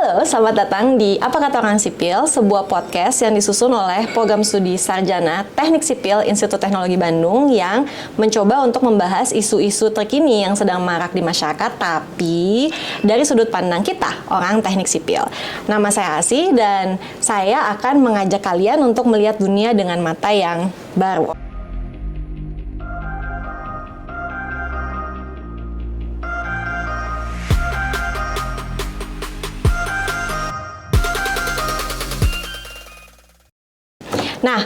Halo, selamat datang di Apa Kata Orang Sipil, sebuah podcast yang disusun oleh Program Studi Sarjana Teknik Sipil Institut Teknologi Bandung yang mencoba untuk membahas isu-isu terkini yang sedang marak di masyarakat, tapi dari sudut pandang kita, orang teknik sipil. Nama saya Asih dan saya akan mengajak kalian untuk melihat dunia dengan mata yang baru. Nah,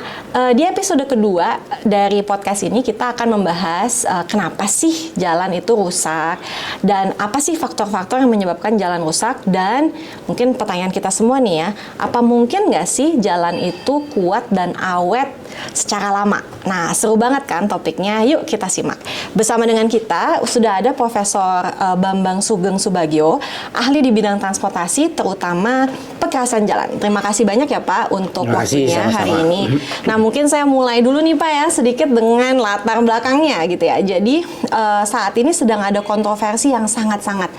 di episode kedua dari podcast ini kita akan membahas kenapa sih jalan itu rusak dan apa sih faktor-faktor yang menyebabkan jalan rusak, dan mungkin pertanyaan kita semua nih ya, apa mungkin nggak sih jalan itu kuat dan awet secara lama? Nah, seru banget kan topiknya, yuk kita simak. Bersama dengan kita sudah ada Profesor Bambang Sugeng Subagio, ahli di bidang transportasi terutama perkerasan jalan. Terima kasih banyak ya Pak untuk waktunya hari ini. Nah, mungkin saya mulai dulu nih Pak ya, sedikit dengan latar belakangnya gitu ya. Jadi saat ini sedang ada kontroversi yang sangat-sangat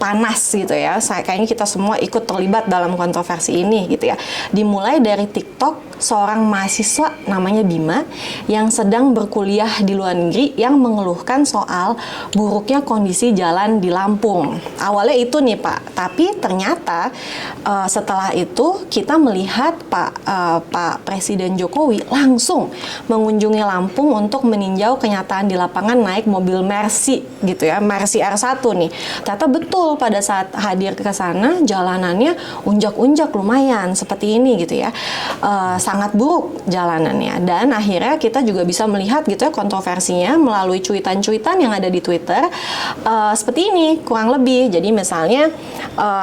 panas gitu ya. Kayaknya kita semua ikut terlibat dalam kontroversi ini gitu ya. Dimulai dari TikTok seorang mahasiswa namanya Bima yang sedang berkuliah di luar negeri yang mengeluhkan soal buruknya kondisi jalan di Lampung. Awalnya itu nih Pak, tapi ternyata setelah itu kita melihat Pak Presiden Jokowi langsung mengunjungi Lampung untuk meninjau kenyataan di lapangan naik mobil Mercy gitu ya, Mercy R1 nih. Ternyata betul pada saat hadir ke sana jalanannya unjak-unjak lumayan seperti ini gitu ya. Sangat buruk jalanannya, dan akhirnya kita juga bisa melihat gitu ya kontroversinya melalui cuitan-cuitan yang ada di Twitter seperti ini kurang lebih. Jadi misalnya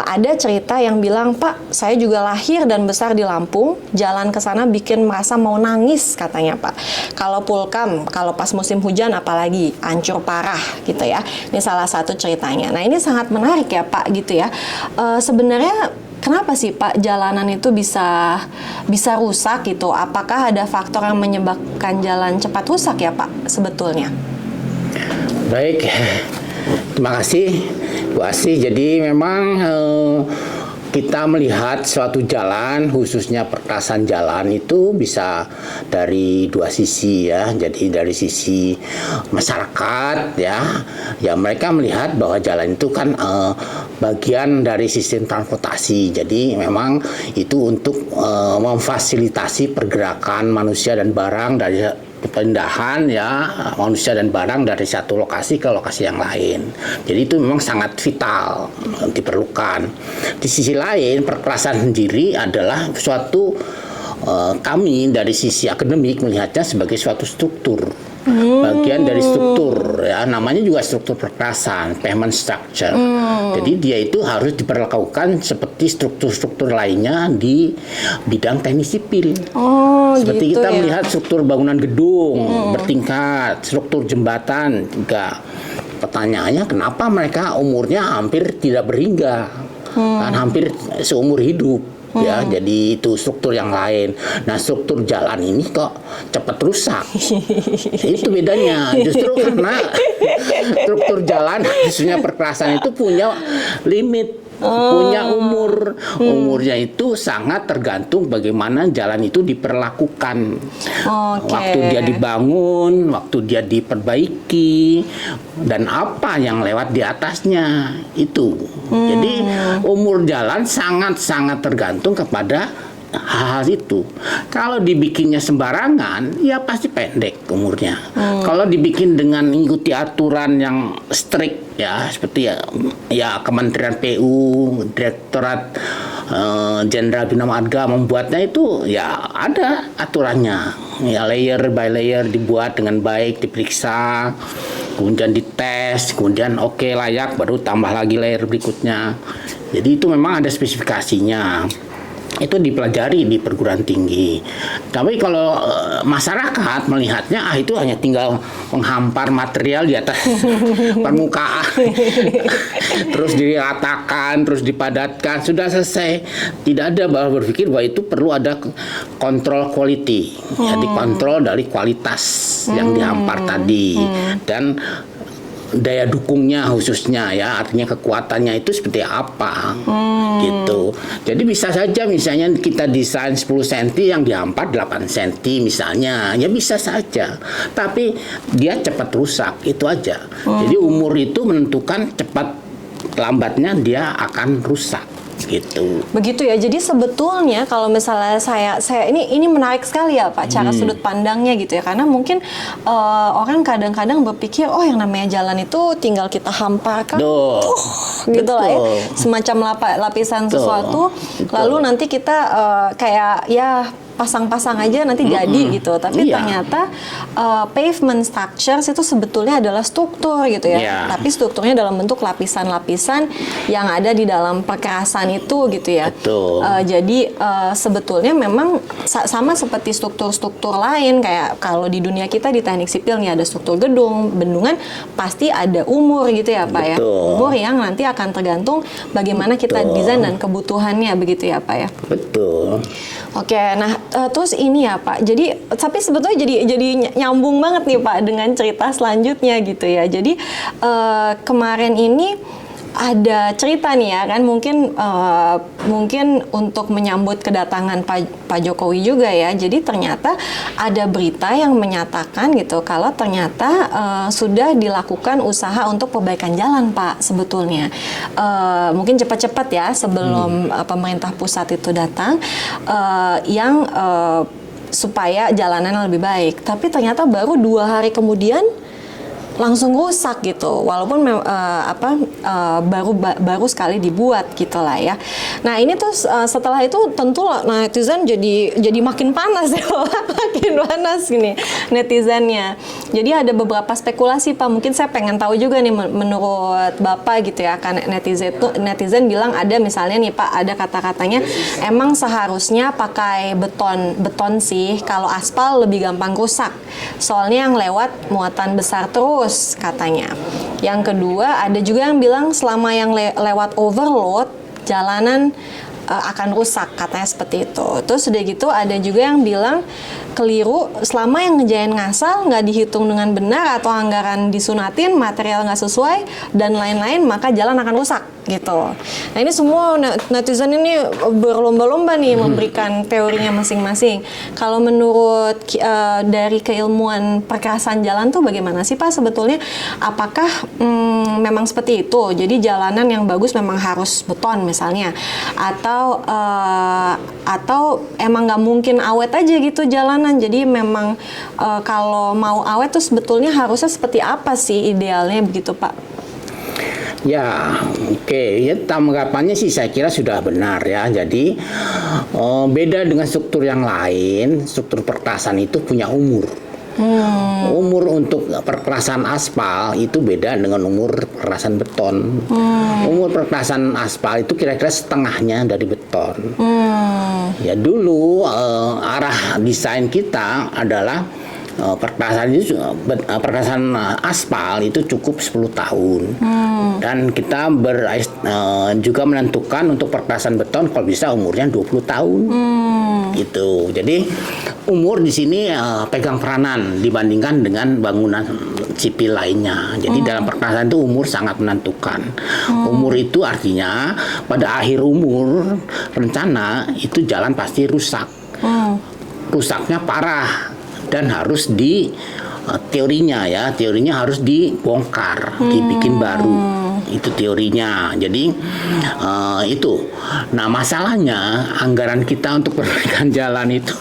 ada cerita yang bilang, Pak, saya juga lahir dan besar di Lampung, jalan ke sana bikin merasa mau nangis katanya Pak. Kalau pulkam, kalau pas musim hujan apalagi hancur parah gitu ya. Ini salah satu ceritanya. Nah, ini sangat menarik ya Pak gitu ya. Sebenarnya kenapa sih Pak jalanan itu bisa rusak gitu? Apakah ada faktor yang menyebabkan jalan cepat rusak ya Pak sebetulnya? Baik, terima kasih Bu Asih. Jadi memang kita melihat suatu jalan, khususnya perkerasan jalan itu bisa dari dua sisi ya. Jadi dari sisi masyarakat ya mereka melihat bahwa jalan itu kan bagian dari sistem transportasi. Jadi memang itu untuk memfasilitasi pergerakan manusia dan barang dari pemindahan ya manusia dan barang dari satu lokasi ke lokasi yang lain. Jadi itu memang sangat vital, diperlukan. Di sisi lain, perkerasan sendiri adalah suatu kami dari sisi akademik melihatnya sebagai suatu struktur. Bagian dari struktur ya, namanya juga struktur perkerasan, payment structure. Jadi dia itu harus diperlakukan seperti struktur-struktur lainnya di bidang teknik sipil. Seperti gitu kita melihat struktur bangunan gedung bertingkat, struktur jembatan juga. Pertanyaannya kenapa mereka umurnya hampir tidak berhingga, kan hampir seumur hidup. Ya, jadi itu struktur yang lain. Nah, struktur jalan ini kok cepat rusak. Itu bedanya. Justru karena struktur jalan, khususnya perkerasan itu punya limit. Punya umur. Umurnya itu sangat tergantung bagaimana jalan itu diperlakukan. Waktu dia dibangun, waktu dia diperbaiki, dan apa yang lewat di atasnya itu. Jadi umur jalan sangat-sangat tergantung kepada hal itu. Kalau dibikinnya sembarangan, ya pasti pendek umurnya. Kalau dibikin dengan mengikuti aturan yang strict ya, seperti ya Kementerian PU, Direktorat Jenderal Bina Marga membuatnya itu ya ada aturannya. Ya layer by layer dibuat dengan baik, diperiksa, kemudian dites, kemudian oke layak, baru tambah lagi layer berikutnya. Jadi itu memang ada spesifikasinya. Itu dipelajari di perguruan tinggi. Tapi kalau masyarakat melihatnya itu hanya tinggal menghampar material di atas permukaan, terus diratakan, terus dipadatkan, sudah selesai. Tidak ada bahwa berpikir bahwa itu perlu ada kontrol quality, jadi kontrol dari kualitas yang dihampar tadi. Dan daya dukungnya khususnya ya, artinya kekuatannya itu seperti apa gitu. Jadi bisa saja misalnya kita desain 10 cm yang dihampat 8 cm misalnya, ya bisa saja. Tapi dia cepat rusak, itu aja. Jadi umur itu menentukan cepat lambatnya dia akan rusak. Gitu. Begitu ya. Jadi sebetulnya kalau misalnya saya ini menarik sekali ya Pak, cara sudut pandangnya gitu ya. Karena mungkin orang kadang-kadang berpikir yang namanya jalan itu tinggal kita hamparkan gitu lah ya. Semacam lapisan sesuatu lalu nanti kita kayak ya pasang-pasang aja nanti jadi gitu. Tapi ternyata pavement structures itu sebetulnya adalah struktur gitu ya. Tapi strukturnya dalam bentuk lapisan-lapisan yang ada di dalam perkerasan itu gitu ya. Jadi sebetulnya memang sama seperti struktur-struktur lain, kayak kalau di dunia kita di teknik sipil nih ada struktur gedung, bendungan, pasti ada umur gitu ya Pak ya. Umur yang nanti akan tergantung bagaimana kita desain dan kebutuhannya begitu ya Pak ya. Betul. Oke, nah terus ini ya Pak, jadi tapi sebetulnya jadi nyambung banget nih Pak dengan cerita selanjutnya gitu ya. Jadi kemarin ini ada cerita nih ya kan, mungkin untuk menyambut kedatangan Pak Jokowi juga ya. Jadi ternyata ada berita yang menyatakan gitu kalau ternyata sudah dilakukan usaha untuk perbaikan jalan Pak sebetulnya. Mungkin cepat-cepat ya sebelum pemerintah pusat itu datang yang supaya jalanan lebih baik. Tapi ternyata baru 2 hari kemudian langsung rusak gitu, walaupun baru sekali dibuat gitulah ya. Nah ini tuh setelah itu tentu netizen jadi makin panas ya, makin panas gini netizennya. Jadi ada beberapa spekulasi Pak, mungkin saya pengen tahu juga nih menurut Bapak gitu ya, kan netizen bilang ada misalnya nih Pak, ada kata-katanya emang seharusnya pakai beton sih, kalau aspal lebih gampang rusak, soalnya yang lewat muatan besar terus katanya. Yang kedua ada juga yang bilang selama yang lewat overload jalanan akan rusak, katanya seperti itu. Terus udah gitu ada juga yang bilang keliru, selama yang ngejain ngasal nggak dihitung dengan benar atau anggaran disunatin, material nggak sesuai dan lain-lain, maka jalan akan rusak gitu. Nah ini semua netizen ini berlomba-lomba nih memberikan teorinya masing-masing. Kalau menurut dari keilmuan perkerasan jalan tuh bagaimana sih Pak sebetulnya? Apakah memang seperti itu? Jadi jalanan yang bagus memang harus beton misalnya, atau emang nggak mungkin awet aja gitu jalanan? Jadi memang kalau mau awet tuh sebetulnya harusnya seperti apa sih idealnya begitu Pak? Ya, oke. Ya, tanggapannya sih saya kira sudah benar ya. Jadi beda dengan struktur yang lain, struktur perkerasan itu punya umur. Umur untuk perkerasan aspal itu beda dengan umur perkerasan beton. Umur perkerasan aspal itu kira-kira setengahnya dari beton. Ya dulu arah desain kita adalah perkerasan aspal itu cukup 10 tahun. Dan kita juga menentukan untuk perkerasan beton kalau bisa umurnya 20 tahun. Gitu. Jadi umur di sini pegang peranan dibandingkan dengan bangunan sipil lainnya. Jadi dalam perkerasan itu umur sangat menentukan. Umur itu artinya pada akhir umur rencana itu jalan pasti rusak. Rusaknya parah. Dan harus teorinya harus dibongkar, dibikin baru. Itu teorinya. Jadi itu. Nah masalahnya anggaran kita untuk perbaikan jalan itu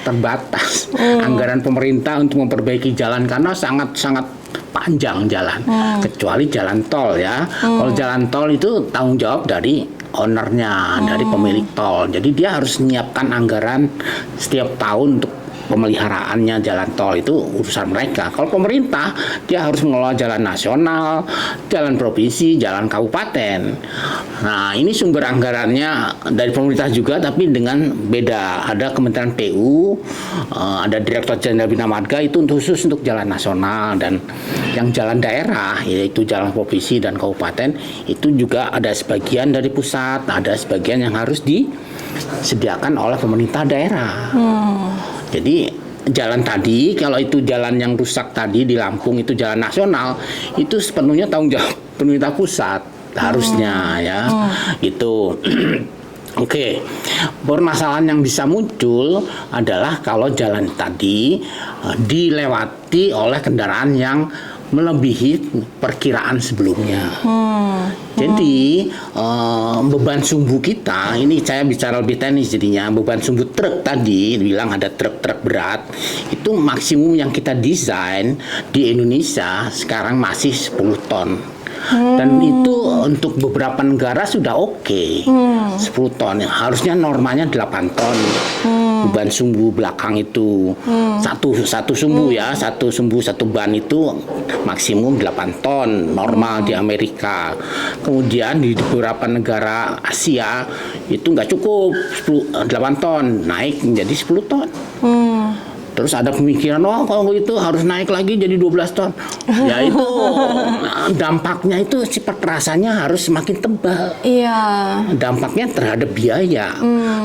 terbatas. Anggaran pemerintah untuk memperbaiki jalan karena sangat panjang jalan. Kecuali jalan tol ya. Kalau jalan tol itu tanggung jawab dari ownernya, dari pemilik tol. Jadi dia harus menyiapkan anggaran setiap tahun untuk pemeliharaannya jalan tol, itu urusan mereka. Kalau pemerintah, dia harus mengelola jalan nasional, jalan provinsi, jalan kabupaten. Nah, ini sumber anggarannya dari pemerintah juga, tapi dengan beda. Ada Kementerian PU, ada Direktur Jenderal Bina Marga itu khusus untuk jalan nasional, dan yang jalan daerah, yaitu jalan provinsi dan kabupaten, itu juga ada sebagian dari pusat, ada sebagian yang harus disediakan oleh pemerintah daerah. Jadi jalan tadi, kalau itu jalan yang rusak tadi di Lampung itu jalan nasional, itu sepenuhnya tanggung jawab pemerintah pusat harusnya ya, gitu. Oke, permasalahan yang bisa muncul adalah kalau jalan tadi dilewati oleh kendaraan yang melebihi perkiraan sebelumnya. Jadi beban sumbu kita, ini saya bicara lebih teknis jadinya, beban sumbu truk tadi, bilang ada truk-truk berat, itu maksimum yang kita desain di Indonesia sekarang masih 10 ton. Dan itu untuk beberapa negara sudah oke. 10 ton. Harusnya normanya 8 ton. Beban sumbu belakang itu. Satu sumbu ya, satu sumbu satu ban itu maksimum 8 ton normal di Amerika. Kemudian di beberapa negara Asia itu nggak cukup 8 ton, naik menjadi 10 ton. Terus ada pemikiran, oh kalau itu harus naik lagi jadi 12 ton. Ya itu dampaknya itu si perkerasannya harus semakin tebal. Iya. Dampaknya terhadap biaya.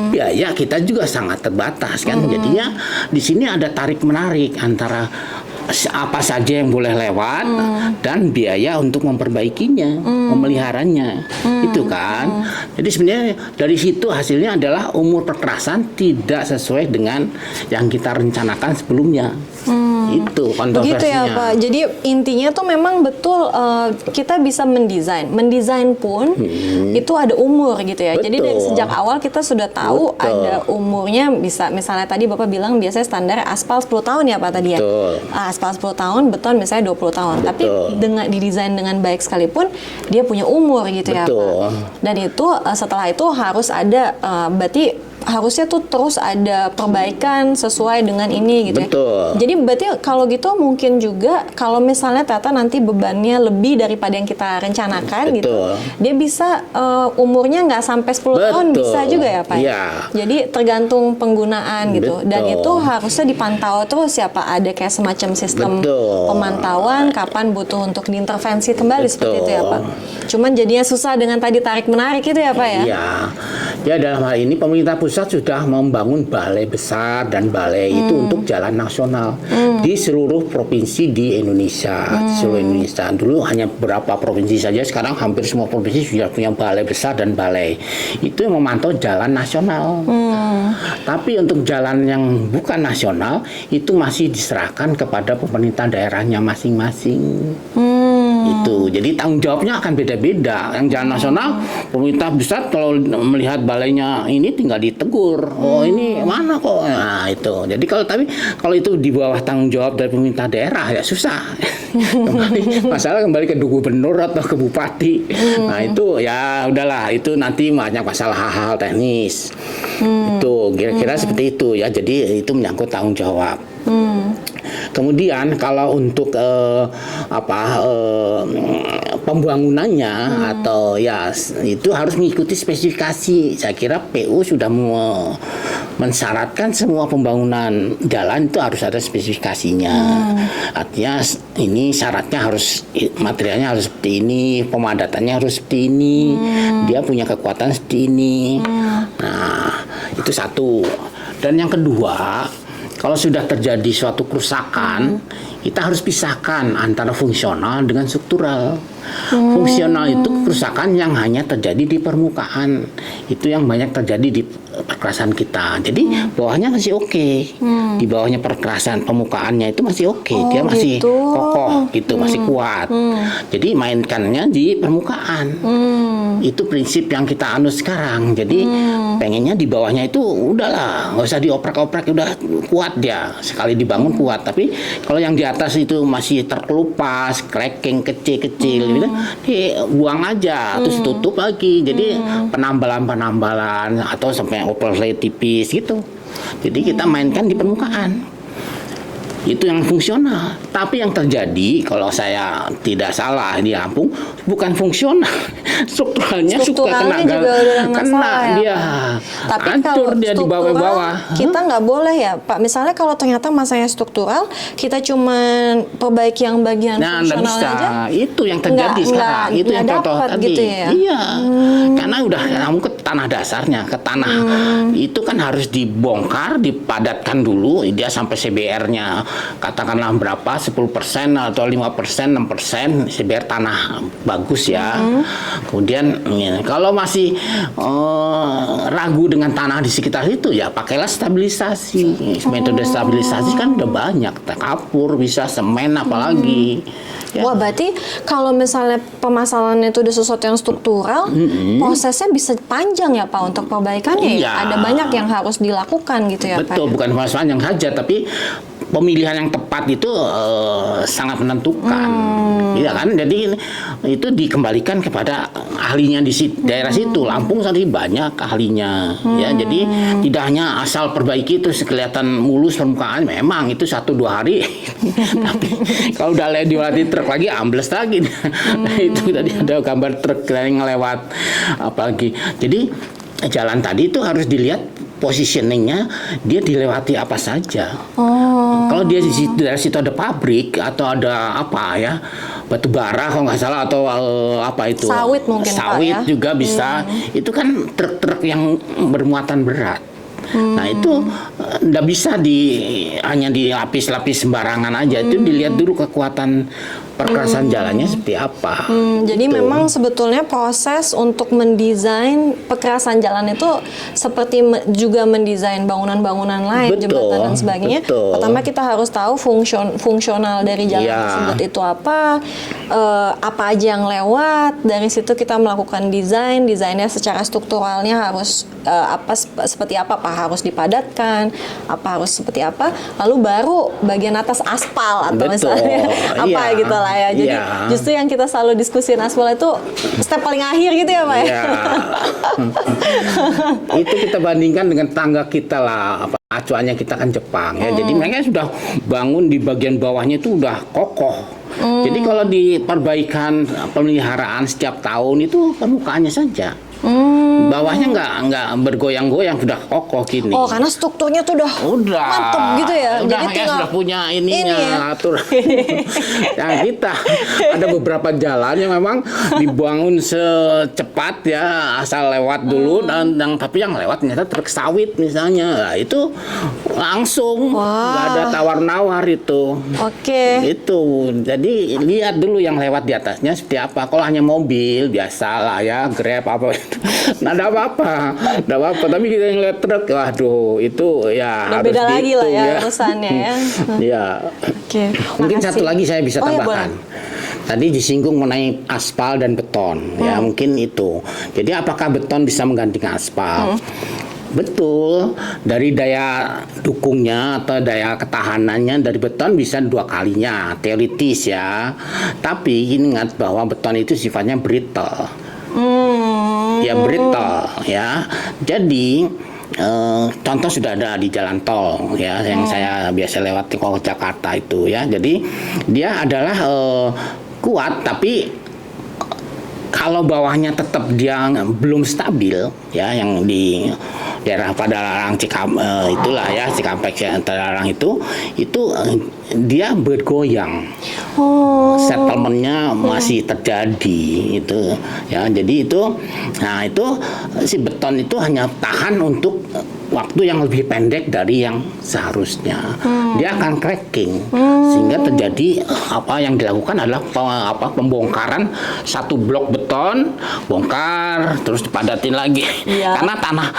Biaya kita juga sangat terbatas kan. Jadinya di sini ada tarik menarik antara apa saja yang boleh lewat dan biaya untuk memperbaikinya, memeliharanya, itu kan. Jadi sebenarnya dari situ hasilnya adalah umur perkerasan tidak sesuai dengan yang kita rencanakan sebelumnya. Itu kontroversinya. Begitu ya Pak. Jadi intinya tuh memang betul kita bisa mendesain pun itu ada umur gitu ya. Betul. Jadi dari sejak awal kita sudah tahu ada umurnya, bisa misalnya tadi Bapak bilang biasanya standar aspal 10 tahun ya Pak tadi ya. Aspal 10 tahun, beton misalnya 20 tahun. Tapi dengan didesain dengan baik sekalipun dia punya umur gitu ya Pak. Dan itu setelah itu harus ada berarti harusnya tuh terus ada perbaikan sesuai dengan ini gitu ya. Jadi berarti kalau gitu mungkin juga kalau misalnya ternyata nanti bebannya lebih daripada yang kita rencanakan gitu, dia bisa umurnya nggak sampai 10 tahun bisa juga ya Pak. Jadi tergantung penggunaan gitu. Dan itu harusnya dipantau terus ya Pak. Ada kayak semacam sistem pemantauan kapan butuh untuk diintervensi kembali seperti itu ya Pak. Cuman jadinya susah dengan tadi tarik menarik itu ya Pak ya. Iya. Ya dalam hal ini pemerintah pusat sudah membangun balai besar dan balai itu untuk jalan nasional di seluruh provinsi di Indonesia. Seluruh Indonesia. Dulu hanya beberapa provinsi saja, sekarang hampir semua provinsi sudah punya balai besar dan balai. Itu yang memantau jalan nasional. Tapi untuk jalan yang bukan nasional itu masih diserahkan kepada pemerintah daerahnya masing-masing. Itu. Jadi tanggung jawabnya akan beda-beda. Yang jalan nasional, pemerintah pusat kalau melihat balainya ini tinggal ditegur. Oh ini mana kok? Nah itu. Jadi kalau itu di bawah tanggung jawab dari pemerintah daerah ya susah. Kembali ke gubernur atau ke bupati. Nah itu ya udahlah. Itu nanti banyak masalah hal-hal teknis. Itu kira-kira seperti itu ya. Jadi itu menyangkut tanggung jawab. Kemudian kalau untuk pembangunannya atau ya itu harus mengikuti spesifikasi. Saya kira PU sudah mensyaratkan semua pembangunan jalan itu harus ada spesifikasinya. Artinya ini syaratnya harus materialnya harus seperti ini, pemadatannya harus seperti ini, dia punya kekuatan seperti ini. Nah, itu satu. Dan yang kedua, kalau sudah terjadi suatu kerusakan, kita harus pisahkan antara fungsional dengan struktural. Fungsional itu kerusakan yang hanya terjadi di permukaan. Itu yang banyak terjadi di perkerasan kita. Jadi bawahnya masih oke. Di bawahnya perkerasan permukaannya itu masih oke. Dia masih kokoh gitu, masih kuat. Jadi mainkannya di permukaan. Itu prinsip yang kita anut sekarang. Jadi pengennya di bawahnya itu udahlah, nggak usah dioprak-oprak, udah kuat dia. Sekali dibangun kuat. Tapi kalau yang di atas itu masih terkelupas, cracking kecil-kecil gitu, dibuang aja, terus tutup lagi. Jadi penambalan atau sampai overlay tipis gitu. Jadi kita mainkan di permukaan. itu yang fungsional. Tapi yang terjadi kalau saya tidak salah di Lampung bukan fungsional, strukturalnya suka kena juga udah masalah ya, dia Pak. Tapi hancur kalau dia di struktural, bawah-bawah. kita nggak boleh ya Pak, misalnya kalau ternyata masalahnya struktural, kita cuman perbaiki yang bagian Nah, nggak fungsional bisa. aja, Itu yang terjadi sekarang. Itu yang contoh dapat tadi. gitu ya? Iya. Karena udah kamu ke tanah dasarnya, ke tanah itu kan harus dibongkar, dipadatkan dulu. Dia sampai CBR-nya katakanlah berapa, 10% atau 5%, 6% CBR tanah bagus ya. Kemudian ya, kalau masih ragu dengan tanah di sekitar itu, ya pakailah stabilisasi. Metode stabilisasi kan udah banyak, kapur bisa, semen apalagi. Ya. Wah, berarti kalau misalnya permasalahan itu udah sesuatu yang struktural, prosesnya bisa panjang ya Pak untuk perbaikannya. Iya. Ada banyak yang harus dilakukan gitu ya Pak. Betul, bukan masalah yang saja, tapi pemilihan yang tepat itu sangat menentukan. Iya kan? Jadi itu dikembalikan kepada ahlinya di daerah situ. Lampung tadi banyak ahlinya. Ya, jadi tidak hanya asal perbaiki itu kelihatan mulus permukaan, memang itu 1-2 hari. Tapi kalau udah dilewati truk lagi ambles lagi. Itu tadi ada gambar truk yang ngelewat apalagi. Jadi jalan tadi itu harus dilihat positioningnya, dia dilewati apa saja. Kalau dia dari situ ada pabrik atau ada apa ya, batu bara kalau nggak salah, atau apa itu, sawit mungkin sawit Pak, ya? juga bisa. Itu kan truk-truk yang bermuatan berat. Nah itu nggak bisa hanya dilapis-lapis sembarangan aja. Itu dilihat dulu kekuatan perkerasan jalannya seperti apa. Jadi Gitu. memang sebetulnya proses untuk mendesain perkerasan jalan itu seperti juga mendesain bangunan-bangunan lain, Betul, jembatan dan sebagainya. betul. Pertama kita harus tahu fungsional dari jalan Iya. tersebut itu apa aja yang lewat. Dari situ kita melakukan desainnya secara strukturalnya harus seperti apa, harus dipadatkan, harus seperti apa. Lalu baru bagian atas aspal atau Betul, misalnya apa iya. gitu lah ya. Jadi Iya. justru yang kita selalu diskusin aspal itu step paling akhir gitu ya Pak ya? Iya. Itu kita bandingkan dengan tangga kita lah, acuannya kita kan Jepang ya. Jadi mereka sudah bangun di bagian bawahnya itu udah kokoh. Jadi kalau diperbaikan pemeliharaan setiap tahun itu permukaannya saja. Bawahnya nggak bergoyang-goyang, sudah kokoh gini. Oh, karena strukturnya tuh udah mantep gitu ya. Udah, Jadi tinggal sudah punya ininya, ini ya. atur. Yang kita ada beberapa jalan yang memang dibangun secepat ya, asal lewat dulu tapi yang lewat ternyata truk sawit misalnya. Nah, itu langsung nggak ada tawar-nawar itu. Oke. Itu. Jadi lihat dulu yang lewat di atasnya seperti apa. Kalau hanya mobil biasa lah ya, Grab apa nah, ada apa-apa. Tapi kita yang lihat truk, waduh, itu ya Udah harus beda lagi lah ya dihitung urusannya ya. Ya. Oke. Mungkin makasih. satu lagi saya bisa Oh, ya, tambahkan. Tadi disinggung mengenai aspal dan beton, ya mungkin itu. Jadi apakah beton bisa menggantikan aspal? Betul, dari daya dukungnya atau daya ketahanannya dari beton bisa 2 kalinya, teoritis ya. Tapi ingat bahwa beton itu sifatnya brittle. Ya brittle ya. Jadi contoh sudah ada di jalan tol ya, yang saya biasa lewat di Jakarta itu ya. Jadi dia adalah kuat, tapi kalau bawahnya tetap dia belum stabil ya, yang di daerah Padalarang itulah ya, Cikampek Padalarang itu dia bergoyang. Settlementnya masih terjadi itu ya. Jadi itu si beton itu hanya tahan untuk waktu yang lebih pendek dari yang seharusnya. Dia akan cracking sehingga terjadi apa yang dilakukan adalah pembongkaran satu blok beton, bongkar terus dipadatin lagi. Iya. Karena tanah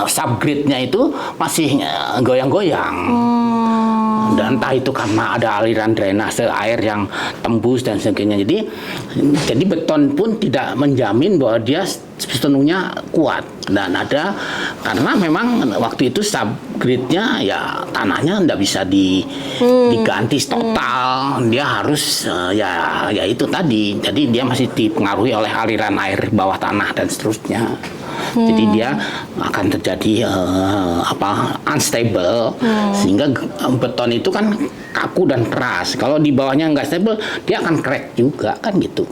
subgrade-nya itu masih goyang-goyang. Dan entah itu karena ada aliran drainase air yang tembus dan sebagainya. Jadi beton pun tidak menjamin bahwa dia sepenuhnya kuat. Dan ada, karena memang waktu itu subgrade-nya ya tanahnya tidak bisa diganti total. Dia harus ya itu tadi. Jadi dia masih dipengaruhi oleh aliran air bawah tanah dan seterusnya. Jadi dia akan terjadi unstable, sehingga beton itu kan kaku dan keras. Kalau di bawahnya nggak stable, dia akan crack juga kan gitu.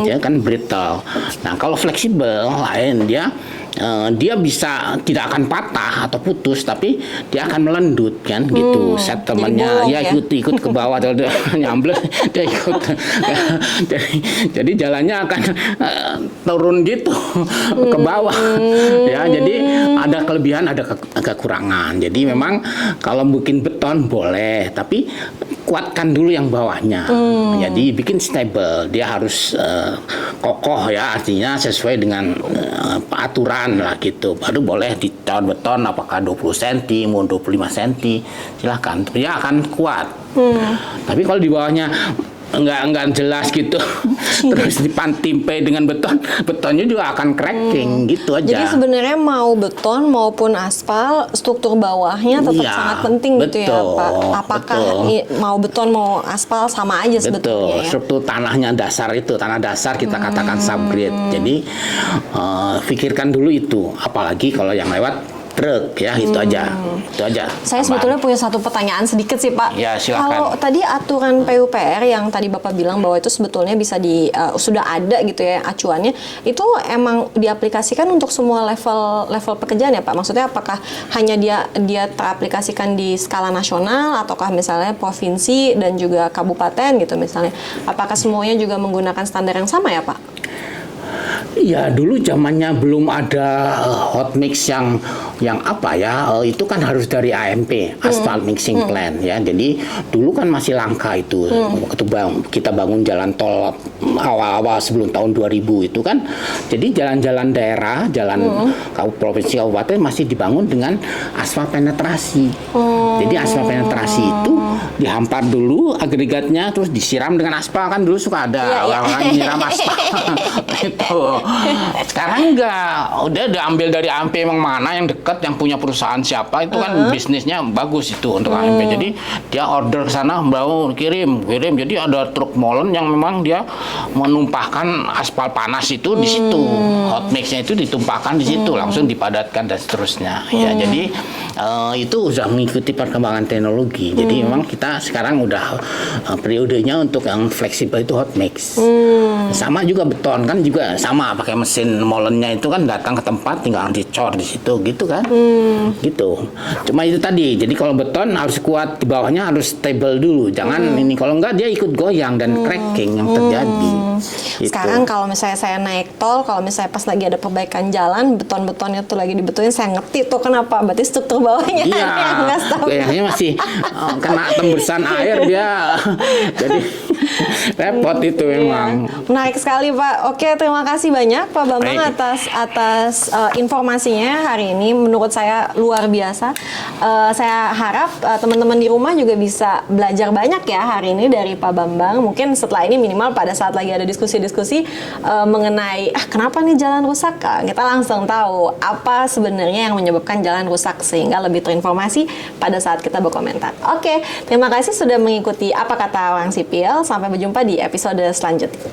Dia kan brittle. Nah kalau fleksibel lain, dia bisa tidak akan patah atau putus, tapi dia akan melendut kan gitu. Settlementnya ya ikut ke bawah, atau dia nyambles dia ikut. Jadi jalannya akan turun gitu ke bawah. Ya jadi ada kelebihan, ada kekurangan. Jadi memang kalau bikin beton boleh, tapi kuatkan dulu yang bawahnya. Jadi bikin stable, dia harus kokoh ya, artinya sesuai dengan aturan lah gitu. Baru boleh ditaruh beton, apakah 20 cm, mau 25 cm, silahkan. Dia akan kuat. Tapi kalau di bawahnya nggak jelas gitu, terus dipantimpe dengan betonnya juga akan cracking gitu aja. Jadi sebenarnya mau beton maupun aspal, struktur bawahnya tetap sangat penting gitu ya Pak. Apakah mau beton mau aspal sama aja sebetulnya ya? Struktur tanahnya tanah dasar kita katakan subgrade. Jadi pikirkan dulu itu, apalagi kalau yang lewat truk ya, itu aja. Saya sebetulnya punya satu pertanyaan sedikit sih Pak. Ya, silakan. Kalau tadi aturan PUPR yang tadi Bapak bilang bahwa itu sebetulnya bisa sudah ada gitu ya acuannya, itu emang diaplikasikan untuk semua level pekerjaan ya Pak? Maksudnya apakah hanya dia teraplikasikan di skala nasional, ataukah misalnya provinsi dan juga kabupaten gitu misalnya? Apakah semuanya juga menggunakan standar yang sama ya Pak? Ya dulu zamannya belum ada hot mix yang itu kan harus dari AMP, Asphalt Mixing Plant ya. Jadi dulu kan masih langka itu. Waktu kita bangun jalan tol awal-awal sebelum tahun 2000 itu kan, jadi jalan-jalan daerah, jalan provinsi kabupaten masih dibangun dengan aspal penetrasi. Jadi aspal penetrasi itu dihampar dulu agregatnya, terus disiram dengan aspal. Kan dulu suka ada orang-orang nyiram aspal itu. Sekarang enggak, udah diambil dari AMP yang mana yang dekat, yang punya perusahaan siapa, itu kan bisnisnya bagus itu untuk AMP. Jadi dia order ke sana, baru kirim. Jadi ada truk molen yang memang dia menumpahkan aspal panas itu di situ. Hot mixnya itu ditumpahkan di situ, langsung dipadatkan dan seterusnya. Ya, jadi itu sudah mengikuti perkembangan teknologi. Jadi memang kita sekarang udah periodenya untuk yang fleksibel itu hot mix. Sama juga beton kan juga sama, pakai mesin molennya itu kan datang ke tempat tinggal dicor di situ gitu kan. Gitu. Cuma itu tadi. Jadi kalau beton harus kuat, di bawahnya harus stable dulu. Jangan ini, kalau enggak dia ikut goyang dan cracking yang terjadi. Gitu. Sekarang kalau misalnya saya naik tol, kalau misalnya pas lagi ada perbaikan jalan, beton-betonnya tuh lagi dibetulin, saya ngerti tuh kenapa. Berarti struktur bawahnya goyangnya masih kena tembusan air dia. Jadi repot itu memang. Menarik sekali Pak. Oke, terima kasih banyak Pak Bambang atas informasinya hari ini. Menurut saya luar biasa. Saya harap teman-teman di rumah juga bisa belajar banyak ya hari ini dari Pak Bambang. Mungkin setelah ini minimal pada saat lagi ada diskusi-diskusi mengenai kenapa nih jalan rusak, kita langsung tahu apa sebenarnya yang menyebabkan jalan rusak sehingga lebih terinformasi pada saat kita berkomentar. Oke, terima kasih sudah mengikuti Apa Kata Orang Sipil. Sampai berjumpa di episode selanjutnya.